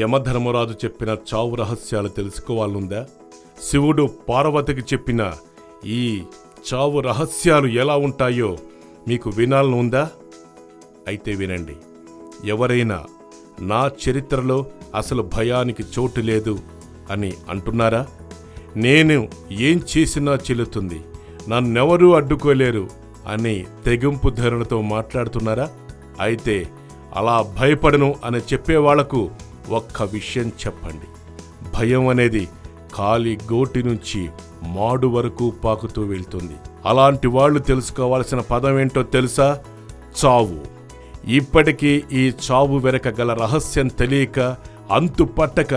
యమధర్మరాజు చెప్పిన చావు రహస్యాలు తెలుసుకోవాలనుందా? శివుడు పార్వతికి చెప్పిన ఈ చావు రహస్యాలు ఎలా ఉంటాయో మీకు వినాలనుందా? అయితే వినండి. ఎవరైనా నా చరిత్రలో అసలు భయానికి చోటు లేదు అని అంటున్నారా? నేను ఏం చేసినా చెల్లుతుంది, నన్నెవరూ అడ్డుకోలేరు అని తెగింపు ధోరణితో మాట్లాడుతున్నారా? అయితే అలా భయపడను అని చెప్పేవాళ్లకు ఒక్క విషయం చెప్పండి. భయం అనేది కాలి గోటి నుంచి మాడు వరకు పాకుతూ వెళ్తుంది. అలాంటి వాళ్ళు తెలుసుకోవాల్సిన పదం ఏంటో తెలుసా? చావు. ఇప్పటికీ ఈ చావు వెనక గల రహస్యం తెలియక అంతుపట్టక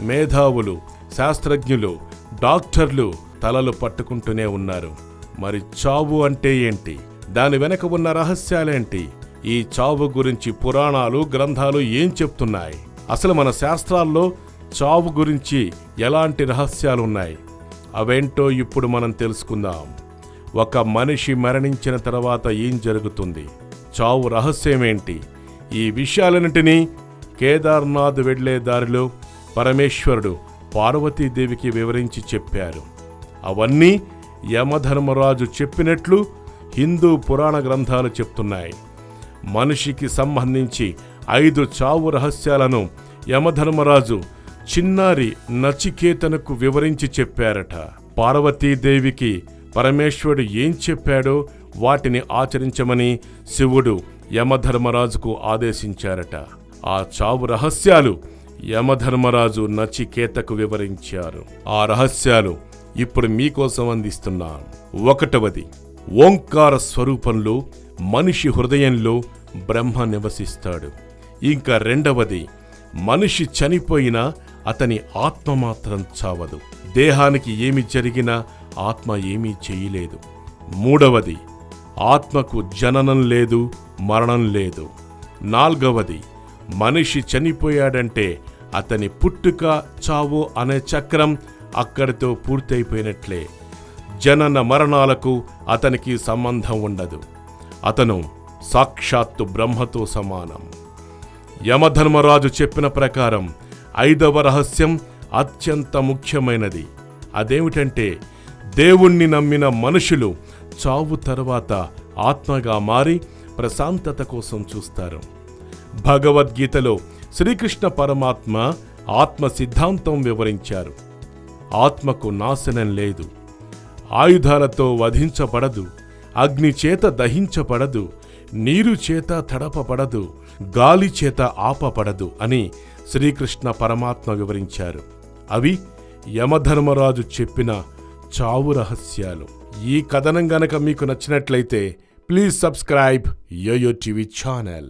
మేధావులు, శాస్త్రజ్ఞులు, డాక్టర్లు తలలు పట్టుకుంటూనే ఉన్నారు. మరి చావు అంటే ఏంటి? దాని వెనక ఉన్న రహస్యాలేంటి? ఈ చావు గురించి పురాణాలు, గ్రంథాలు ఏం చెప్తున్నాయి? అసలు మన శాస్త్రాల్లో చావు గురించి ఎలాంటి రహస్యాలున్నాయి? అవేంటో ఇప్పుడు మనం తెలుసుకుందాం. ఒక మనిషి మరణించిన తర్వాత ఏం జరుగుతుంది? చావు రహస్యమేంటి? ఈ విషయాలన్నింటినీ కేదార్నాథ్ వెళ్లే దారిలో పరమేశ్వరుడు పార్వతీదేవికి వివరించి చెప్పారు. అవన్నీ యమధర్మరాజు చెప్పినట్లు హిందూ పురాణ గ్రంథాలు చెప్తున్నాయి. మనిషికి సంబంధించి 5 చావు రహస్యాలను యమధర్మరాజు చిన్నారి నచికేతనకు వివరించి చెప్పారట. పార్వతీదేవికి పరమేశ్వరుడు ఏం చెప్పాడో వాటిని ఆచరించమని శివుడు యమధర్మరాజుకు ఆదేశించారట. ఆ చావు రహస్యాలు యమధర్మరాజు నచికేతకు వివరించారు. ఆ రహస్యాలు ఇప్పుడు మీకోసం అందిస్తున్నాను. 1వది, ఓంకార స్వరూపంలో మనిషి హృదయంలో బ్రహ్మ నివసిస్తాడు. ఇంకా 2వది, మనిషి చనిపోయినా అతని ఆత్మ మాత్రం చావదు. దేహానికి ఏమి జరిగినా ఆత్మ ఏమీ చేయలేదు. 3వది, ఆత్మకు జననం లేదు, మరణం లేదు. 4వది, మనిషి చనిపోయాడంటే అతని పుట్టుక, చావు అనే చక్రం అక్కడితో పూర్తయిపోయినట్లే. జనన మరణాలకు అతనికి సంబంధం ఉండదు. అతను సాక్షాత్తు బ్రహ్మతో సమానం. యమధర్మరాజు చెప్పిన ప్రకారం 5వ రహస్యం అత్యంత ముఖ్యమైనది. అదేమిటంటే, దేవుణ్ణి నమ్మిన మనుషులు చావు తర్వాత ఆత్మగా మారి ప్రశాంతత కోసం చూస్తారు. భగవద్గీతలో శ్రీకృష్ణ పరమాత్మ ఆత్మ సిద్ధాంతం వివరించారు. ఆత్మకు నాశనం లేదు, ఆయుధాలతో వధించబడదు, అగ్ని చేత దహించబడదు, నీరు చేత తడపబడదు, గాలి చేత ఆపబడదు అని శ్రీకృష్ణ పరమాత్మ వివరించారు. అవి యమధర్మరాజు చెప్పిన చావు రహస్యాలు. ఈ కథనం గనక మీకు నచ్చినట్లయితే please subscribe Yoyo TV channel.